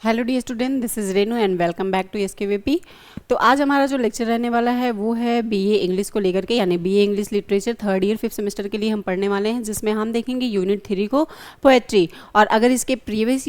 Hello dear student, this is Renu and welcome back to SKVP. तो आज हमारा जो लेक्चर रहने वाला है वो है बीए इंग्लिश को लेकर के, यानी BA English literature third year fifth semester के लिए हम पढ़ने वाले हैं, जिसमें हम देखेंगे यूनिट 3 को पोएट्री। और अगर इसके प्रीवियस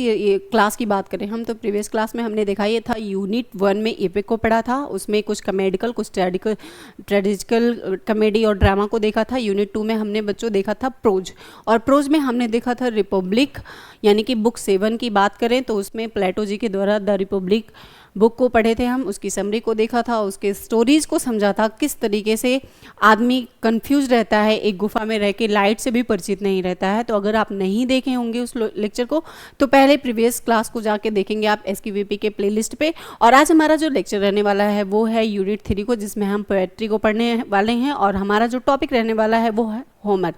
क्लास की बात करें हम, तो प्रीवियस क्लास में हमने देखा ये था यूनिट 1 में एपिक को पढ़ा था, उसमें कुछ कमेडिकल कुछ ट्रेडिकल कमेडी और ड्रामा को देखा था। यूनिट 2 में हमने बच्चों देखा था प्रोज, और प्रोज में हमने देखा था रिपब्लिक, यानी कि बुक 7 की बात करें तो उसमें प्लेटो जी के द्वारा द रिपब्लिक बुक को पढ़े थे हम, उसकी समरी को देखा था, उसके स्टोरीज को समझा था, किस तरीके से आदमी कंफ्यूज रहता है एक गुफा में रह के, लाइट से भी परिचित नहीं रहता है। तो अगर आप नहीं देखे होंगे उस लेक्चर को तो पहले प्रीवियस क्लास को जाके देखेंगे आप एसकेवीपी के प्लेलिस्ट पे। और आज हमारा जो लेक्चर रहने वाला है वो है यूनिट 3 को, जिसमें हम पोएट्री को पढ़ने वाले हैं। और हमारा जो टॉपिक रहने वाला है वो है होमर।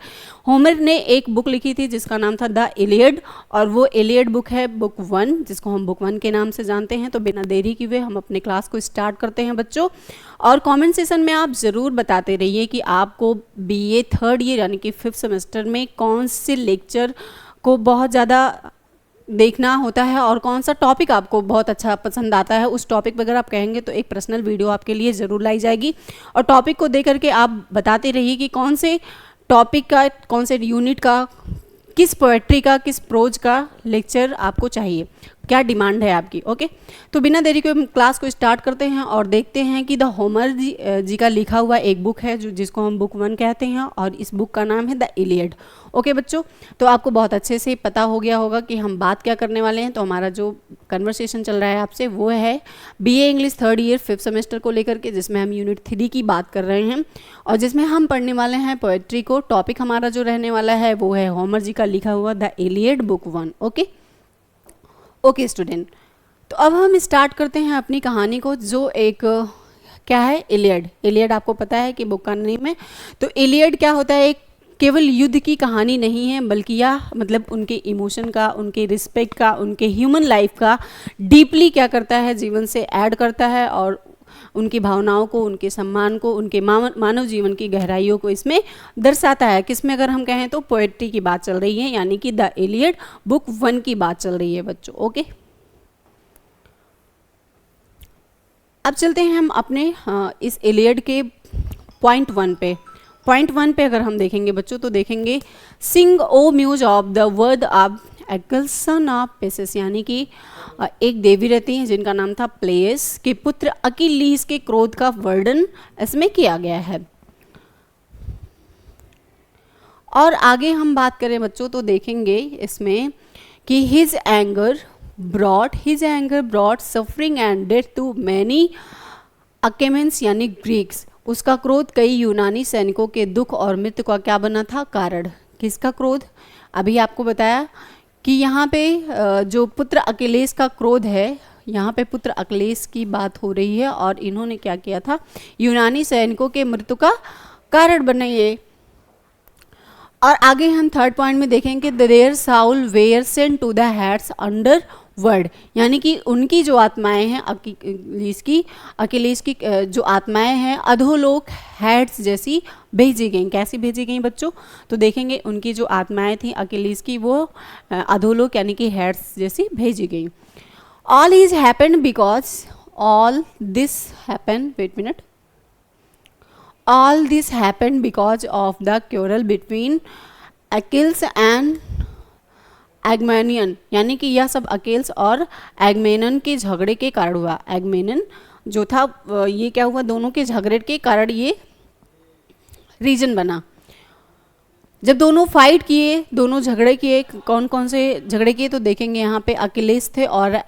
होमर ने एक बुक लिखी थी जिसका नाम था द इलियड, और वो इलियड बुक है बुक 1, जिसको हम बुक 1 के नाम से जानते हैं। तो बिना देरी किए हम अपने क्लास को स्टार्ट करते हैं बच्चों। और कमेंट सेशन में आप ज़रूर बताते रहिए कि आपको बीए थर्ड ईयर यानी कि फिफ्थ सेमेस्टर में कौन से लेक्चर को बहुत ज़्यादा देखना होता है और कौन सा टॉपिक आपको बहुत अच्छा पसंद आता है। उस टॉपिक पर अगर आप कहेंगे तो एक पर्सनल वीडियो आपके लिए ज़रूर लाई जाएगी। और टॉपिक को देख करके आप बताते रहिए कि कौन से टॉपिक का, कौन से यूनिट का, किस पोएट्री का, किस प्रोज का लेक्चर आपको चाहिए, क्या डिमांड है आपकी। ओके, तो बिना देरी के हम क्लास को स्टार्ट करते हैं और देखते हैं कि द होमर जी का लिखा हुआ एक बुक है जिसको हम बुक 1 कहते हैं, और इस बुक का नाम है द इलियड। ओके बच्चों, तो आपको बहुत अच्छे से पता हो गया होगा कि हम बात क्या करने वाले हैं। तो हमारा जो कन्वर्सेशन चल रहा है आपसे वो है BA English third year fifth semester को लेकर के, जिसमें हम यूनिट 3 की बात कर रहे हैं और जिसमें हम पढ़ने वाले हैं पोएट्री को। टॉपिक हमारा जो रहने वाला है वो है होमर जी का लिखा हुआ the Iliad book 1। Okay student, तो अब हम स्टार्ट करते हैं अपनी कहानी को, जो एक क्या है, इलियड। इलियड आपको पता है कि बुक का नेम है। तो इलियड क्या होता है, एक केवल युद्ध की कहानी नहीं है, बल्कि यह मतलब उनके इमोशन का, उनके रिस्पेक्ट का, उनके ह्यूमन लाइफ का डीपली क्या करता है, जीवन से ऐड करता है, और उनकी भावनाओं को, उनके सम्मान को, उनके मानव जीवन की गहराइयों को इसमें दर्शाता है। किसमें अगर हम कहें तो पोएट्री की बात चल रही है, यानी कि द इलियड बुक 1 की बात चल रही है बच्चों। ओके, अब चलते हैं हम अपने इस इलियड के पॉइंट 1 पे। पॉइंट 1 पे अगर हम देखेंगे बच्चों तो देखेंगे sing O Muse of the wrath of एक्ल सन ऑफ पेसेस, यानी कि एक देवी रहती हैं जिनका नाम था प्लेयस के पुत्र अकिलीस के क्रोध का वर्णन इसमें किया गया है। और आगे हम बात करें बच्चों तो देखेंगे इसमें कि his anger brought suffering and death to many Achaeans यानी ग्रीक्स। उसका क्रोध कई यूनानी सैनिकों के दुख और मृत्यु का क्या बना था, कारण। किसका क्रोध, अभी आपको बताया कि यहाँ पे जो पुत्र अकिलेस का क्रोध है, यहाँ पे पुत्र अकिलेस की बात हो रही है, और इन्होंने क्या किया था, यूनानी सैनिकों के मृत्यु का कारण बने ये। और आगे हम थर्ड पॉइंट में देखेंगे their soul were sent to the Hades underworld, यानी कि उनकी जो आत्माएं हैं अकिलेस की जो आत्माएं हैं अधोलोक हेड्स जैसी भेजी गई। कैसी भेजी गई बच्चों, तो देखेंगे उनकी जो आत्माएं थी अकिलेस की वो अधोलोक यानी कि हेड्स जैसी भेजी गई। All is happened because all this happened, wait minute, all this happened because of the quarrel between Achilles and एगमेनियन, यानी कि यह सब अकेल्स और एगमेनन के झगड़े के कारण हुआ। एगमेनन जो था ये क्या हुआ, दोनों के झगड़े के कारण ये रीजन बना। जब दोनों फाइट किए, दोनों झगड़े किए, कौन कौन से झगड़े किए तो देखेंगे यहाँ पे अकिलेस थे और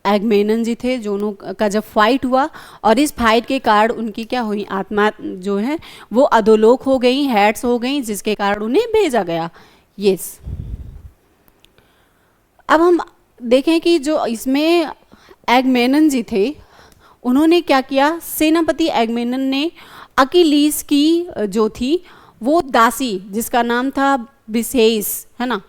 एगमेनन जी थे, दोनों का जब फाइट हुआ, और इस फाइट के कारण उनकी क्या हुई, आत्मा जो है वो अधोलोक हो गई, हेड्स हो गई, जिसके कारण उन्हें भेजा गया। यस, अब हम देखें कि जो इसमें एगमेनन जी थे उन्होंने क्या किया, सेनापति एगमेनन ने अकिलीस की जो थी वो दासी जिसका नाम था ब्रिसेइस, है ना,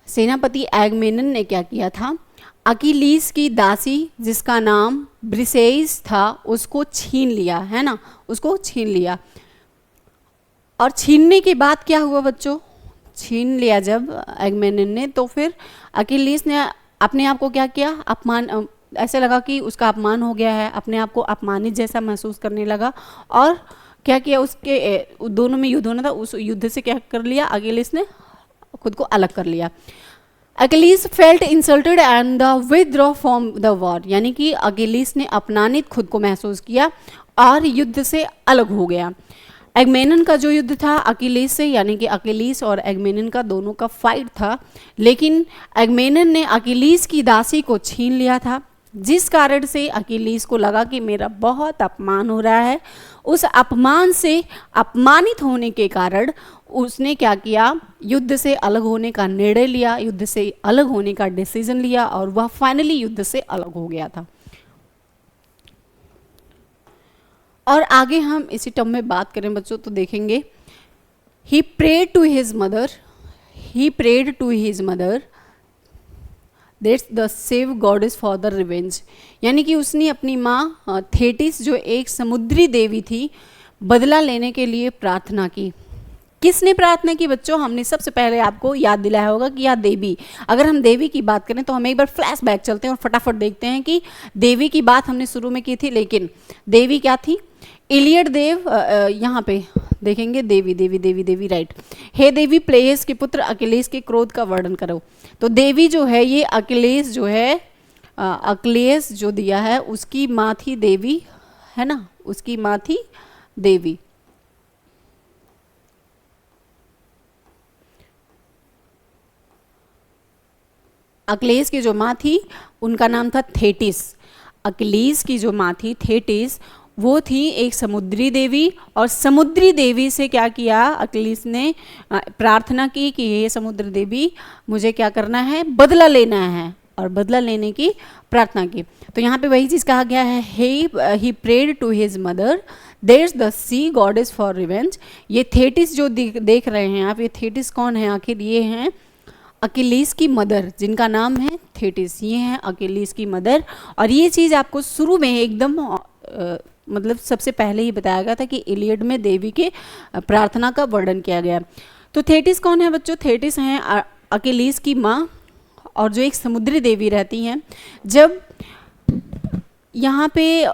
सेनापति एगमेनन ने क्या किया था, अकिलीस की दासी जिसका नाम ब्रिसेइस था उसको छीन लिया, है ना, उसको छीन लिया। और छीनने के बाद क्या हुआ बच्चों, छीन लिया जब एगमेनन ने, तो फिर अकिलीस ने अपने आप को क्या किया, अपमान, ऐसे लगा कि उसका अपमान हो गया है, अपने आप को अपमानित जैसा महसूस करने लगा और क्या किया, उसके दोनों में युद्ध होना था, उस युद्ध से क्या कर लिया, अकेलीस ने खुद को अलग कर लिया। Achilles felt insulted and the withdraw from the war, यानी कि अकेलीस ने अपमानित खुद को महसूस किया और युद्ध से अलग हो गया। एगमेनन का जो युद्ध था अकेलीस से, यानी कि अकेलीस और एगमेनन का दोनों का फाइट था, लेकिन एगमेनन ने अकेलीस की दासी को छीन लिया था, जिस कारण से अकेलीस को लगा कि मेरा बहुत अपमान हो रहा है। उस अपमान से अपमानित होने के कारण उसने क्या किया, युद्ध से अलग होने का निर्णय लिया, युद्ध से अलग होने का डिसीजन लिया और वह फाइनली युद्ध से अलग हो गया था। और आगे हम इसी टर्म में बात करें बच्चों तो देखेंगे, he prayed to his mother, he prayed to his mother that's the sea goddess for the revenge, यानी कि उसने अपनी माँ थेटिस जो एक समुद्री देवी थी बदला लेने के लिए प्रार्थना की। किसने प्रार्थना की बच्चों, हमने सबसे पहले आपको याद दिलाया होगा कि यह देवी, अगर हम देवी की बात करें तो हम एक बार फ्लैशबैक चलते हैं और फटाफट देखते हैं कि देवी की बात हमने शुरू में की थी, लेकिन देवी क्या थी, इलियड देव, यहाँ पे देखेंगे देवी देवी देवी देवी राइट। हे देवी प्लेयस के पुत्र अकिलेस के क्रोध का वर्णन करो। तो देवी जो है ये अकिलेस जो है, अकिलेस जो दिया है उसकी माँ थी देवी, है ना, उसकी माँ थी देवी। अकिलेस की जो माँ थी उनका नाम था थेटिस। अकिलेस की जो माँ थी थेटिस वो थी एक समुद्री देवी, और समुद्री देवी से क्या किया, अकिलेस ने प्रार्थना की कि ये समुद्र देवी मुझे क्या करना है, बदला लेना है, और बदला लेने की प्रार्थना की। तो यहाँ पे वही चीज़ कहा गया है, he prayed to his mother there's the sea goddess for revenge. ये थेटिस जो देख रहे हैं आप, ये थेटिस कौन है आखिर, ये हैं अकिलेस की मदर जिनका नाम है थेटिस, ये हैं अकिलेस की मदर। और ये चीज़ आपको शुरू में एकदम मतलब सबसे पहले ही बताया गया था कि इलियड में देवी के प्रार्थना का वर्णन किया गया। तो थेटिस कौन है बच्चों, थेटिस हैं अकिलेस की माँ और जो एक समुद्री देवी रहती हैं। जब यहाँ पे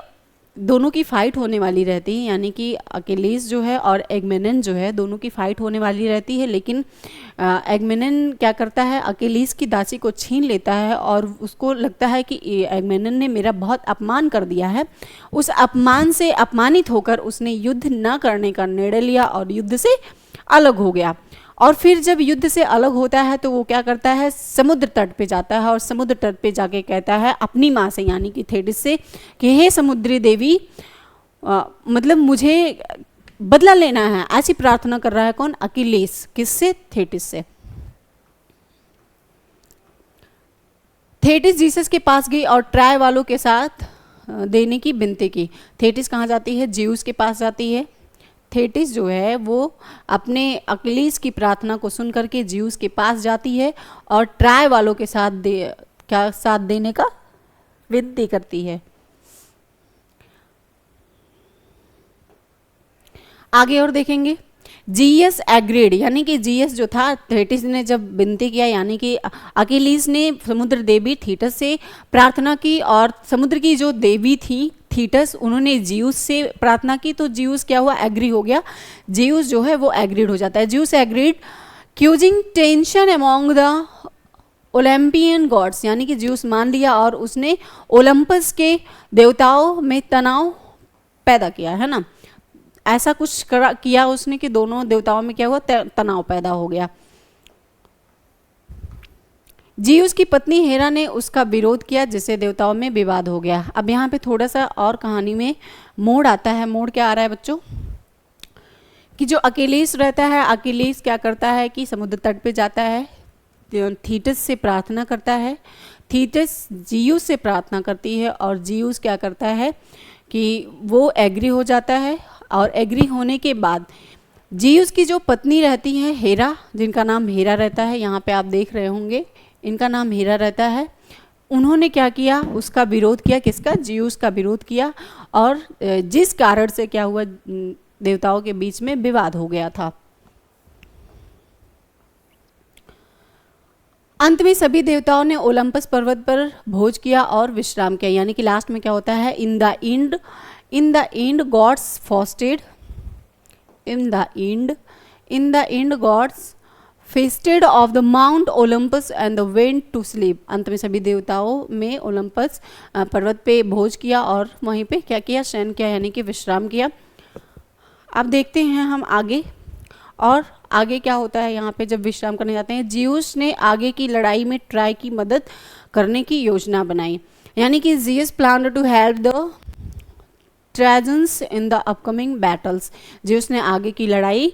दोनों की फाइट होने वाली रहती है, यानी कि अकिलेस जो है और एगमेनन जो है दोनों की फाइट होने वाली रहती है, लेकिन एगमेनन क्या करता है, अकिलेस की दासी को छीन लेता है और उसको लगता है कि एगमेनन ने मेरा बहुत अपमान कर दिया है। उस अपमान से अपमानित होकर उसने युद्ध न करने का निर्णय लिया और युद्ध से अलग हो गया। और फिर जब युद्ध से अलग होता है तो वो क्या करता है, समुद्र तट पे जाता है और समुद्र तट पे जाके कहता है अपनी माँ से, यानी कि थेटिस से, कि हे समुद्री देवी, मतलब मुझे बदला लेना है। ऐसी प्रार्थना कर रहा है कौन, अकिलेस, किससे, थेटिस से। थेटिस जीसस के पास गई और ट्राय वालों के साथ देने की विनती की। थेटिस कहाँ जाती है, ज्यूस के पास जाती है। थेटिस जो है वो अपने अकिलेस की प्रार्थना को सुन करके ज्यूस के पास जाती है और ट्राय वालों के साथ क्या साथ देने का विनती करती है। आगे और देखेंगे, जीएस एग्रीड, यानी कि जीएस जो था, थेटिस ने जब विनती किया, यानी कि अकिलेस ने समुद्र देवी थीटस से प्रार्थना की और समुद्र की जो देवी थी थीटस, उन्होंने ज्यूस से प्रार्थना की, तो ज्यूस क्या हुआ, एग्री हो गया। ज्यूस जो है वो एग्रीड हो जाता है। Zeus agreed causing tension among the Olympian gods, यानी कि ज्यूस मान लिया और उसने ओलंपस के देवताओं में तनाव पैदा किया, है ना, ऐसा कुछ किया उसने कि दोनों देवताओं में क्या हुआ, तनाव पैदा हो गया। जीउस की पत्नी हेरा ने उसका विरोध किया, जिससे देवताओं में विवाद हो गया। अब यहाँ पे थोड़ा सा और कहानी में मोड़ आता है। मोड़ क्या आ रहा है बच्चों, कि जो अकिलेस रहता है, अकिलेस क्या करता है कि समुद्र तट पे जाता है, थीटस से प्रार्थना करता है, थीटस जीउस से प्रार्थना करती है और जीउस क्या करता है कि वो एग्री हो जाता है। और एग्री होने के बाद जीउस की जो पत्नी रहती है हेरा, जिनका नाम हेरा रहता है, यहाँ पे आप देख रहे होंगे इनका नाम हेरा रहता है, उन्होंने क्या किया, उसका विरोध किया, किसका, जीउस का विरोध किया, और जिस कारण से क्या हुआ, देवताओं के बीच में विवाद हो गया था। अंत में सभी देवताओं ने ओलंपस पर्वत पर भोज किया और विश्राम किया, यानी कि लास्ट में क्या होता है, in the end gods fasted, in the end gods feasted of the Mount Olympus and the went to sleep. अंत में सभी देवताओं में ओलंपस पर्वत पे भोज किया और वहीं पे क्या किया, शयन किया, यानी कि विश्राम किया। अब देखते हैं हम आगे, और आगे क्या होता है यहाँ पे जब विश्राम करने जाते हैं। जियूस ने आगे की लड़ाई में ट्राई की मदद करने की योजना बनाई, यानी कि Zeus plan to help the Trojans in the upcoming battles. Zeus ने आगे की लड़ाई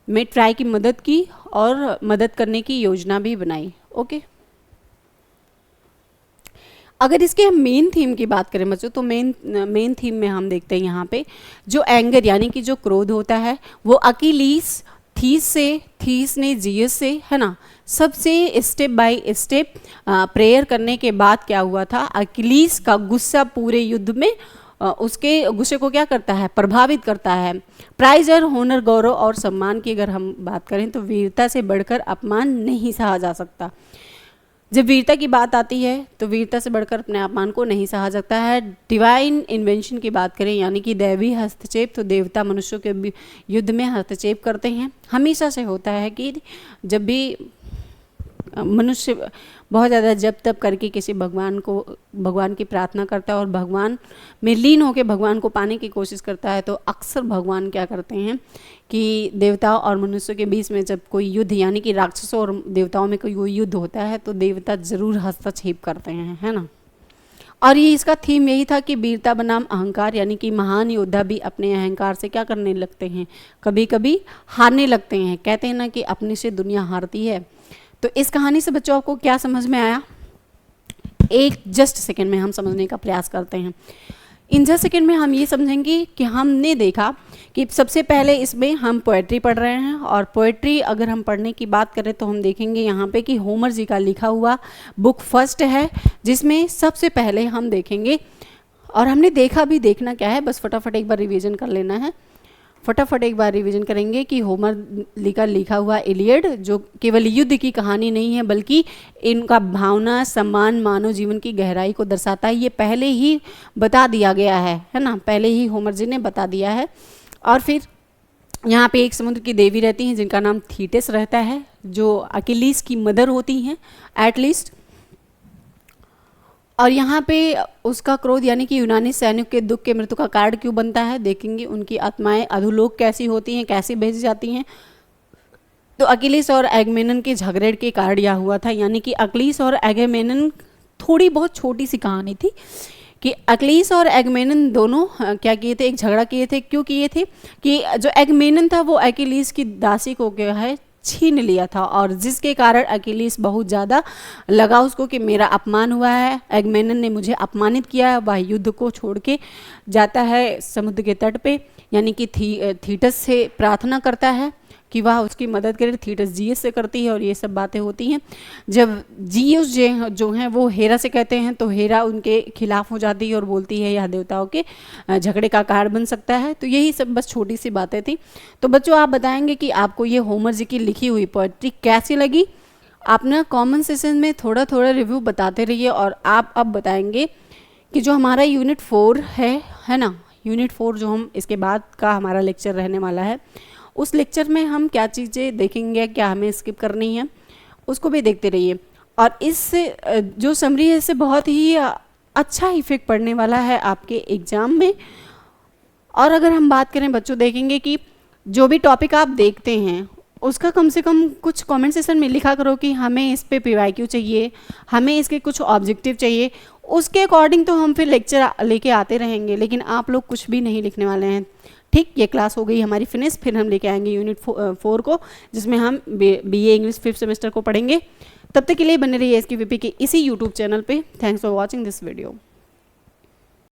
में ट्राई की मदद की और मदद करने की योजना भी बनाई। ओके, अगर इसके हम मेन थीम की बात करें बच्चों, तो मेन थीम में हम देखते हैं यहाँ पे जो एंगर यानी कि जो क्रोध होता है वो अकीलीस थीस ने जियस से, है ना, सबसे स्टेप बाय स्टेप प्रेयर करने के बाद क्या हुआ था, अकीलीस का गुस्सा पूरे युद्ध में उसके गुस्से को क्या करता है, प्रभावित करता है। प्राइज और होनर, गौरव और सम्मान की अगर हम बात करें तो वीरता से बढ़कर अपमान नहीं सहा जा सकता। जब वीरता की बात आती है तो वीरता से बढ़कर अपने अपमान को नहीं सहा सकता है। डिवाइन इन्वेंशन की बात करें यानी कि दैवी हस्तक्षेप, तो देवता मनुष्यों के युद्ध में हस्तक्षेप करते हैं। हमेशा से होता है कि जब भी मनुष्य बहुत ज़्यादा जप तप करके किसी भगवान की प्रार्थना करता है और भगवान में लीन होकर भगवान को पाने की कोशिश करता है, तो अक्सर भगवान क्या करते हैं कि देवताओं और मनुष्यों के बीच में जब कोई युद्ध यानी कि राक्षसों और देवताओं में कोई युद्ध होता है तो देवता जरूर हस्तक्षेप करते हैं, है ना। और ये इसका थीम यही था कि वीरता बनाम अहंकार, यानी कि महान योद्धा भी अपने अहंकार से क्या करने लगते हैं, कभी कभी हारने लगते हैं। कहते हैं ना कि अपने से दुनिया हारती है। तो इस कहानी से बच्चों आपको क्या समझ में आया, एक जस्ट सेकेंड में हम समझने का प्रयास करते हैं। इन जस्ट सेकेंड में हम ये समझेंगे कि हमने देखा कि सबसे पहले इसमें हम पोएट्री पढ़ रहे हैं, और पोएट्री अगर हम पढ़ने की बात करें तो हम देखेंगे यहाँ पे कि होमर जी का लिखा हुआ बुक फर्स्ट है, जिसमें सबसे पहले हम देखेंगे, और हमने देखा भी, देखना क्या है, बस फटाफट एक बार रिवीजन कर लेना है। फटाफट एक बार रिवीजन करेंगे कि होमर लिखा हुआ इलियड जो केवल युद्ध की कहानी नहीं है बल्कि इनका भावना, सम्मान, मानव जीवन की गहराई को दर्शाता है। ये पहले ही बता दिया गया है ना, पहले ही होमर जी ने बता दिया है। और फिर यहाँ पे एक समुद्र की देवी रहती हैं जिनका नाम थीटिस रहता है, जो अकिलीस की मदर होती हैं एटलीस्ट। और यहाँ पे उसका क्रोध यानी कि यूनानी सैनिक के दुख के मृत्यु का कारण क्यों बनता है, देखेंगे। उनकी आत्माएं अधोलोक कैसी होती हैं, कैसे भेजी जाती हैं। तो अकिलीस और एगमेनन के झगड़े के कारण यह हुआ था, यानी कि अकिलीस और एगमेनन, थोड़ी बहुत छोटी सी कहानी थी कि अकिलीस और एगमेनन दोनों क्या किए थे, एक झगड़ा किए थे। क्यों किए थे कि जो एगमेनन था वो अकिलीस की दासी को क्या है छीन लिया था, और जिसके कारण अकिलीस बहुत ज़्यादा लगा उसको कि मेरा अपमान हुआ है, एगमेनन ने मुझे अपमानित किया है। वह युद्ध को छोड़ के जाता है समुद्र के तट पे, यानी कि थीटस से प्रार्थना करता है कि वह उसकी मदद करे। थीटस जीयस से करती है और ये सब बातें होती हैं। जब जीयस जो हैं वो हेरा से कहते हैं तो हेरा उनके खिलाफ हो जाती है और बोलती है यह देवताओं के झगड़े का कारण बन सकता है। तो यही सब बस छोटी सी बातें थी। तो बच्चों आप बताएंगे कि आपको ये होमर जी की लिखी हुई पोएट्री कैसी लगी। आप ना कॉमन सेशन में थोड़ा थोड़ा रिव्यू बताते रहिए, और आप अब बताएंगे कि जो हमारा यूनिट 4 है ना, यूनिट 4 जो हम इसके बाद का हमारा लेक्चर रहने वाला है, उस लेक्चर में हम क्या चीज़ें देखेंगे, क्या हमें स्किप करनी है, उसको भी देखते रहिए। और इससे जो समरी है इससे बहुत ही अच्छा इफेक्ट पड़ने वाला है आपके एग्ज़ाम में। और अगर हम बात करें बच्चों, देखेंगे कि जो भी टॉपिक आप देखते हैं उसका कम से कम कुछ कमेंट सेक्शन में लिखा करो कि हमें इस पे PYQ चाहिए, हमें इसके कुछ ऑब्जेक्टिव चाहिए। उसके अकॉर्डिंग तो हम फिर लेक्चर लेके आते रहेंगे, लेकिन आप लोग कुछ भी नहीं लिखने वाले हैं। ठीक, ये क्लास हो गई हमारी फिनिश। फिर हम लेके आएंगे यूनिट 4 को, जिसमें हम BA इंग्लिश 5th सेमेस्टर को पढ़ेंगे। तब तक के लिए बने रहिए SKVP के इसी यूट्यूब चैनल पे। Thanks for watching this video.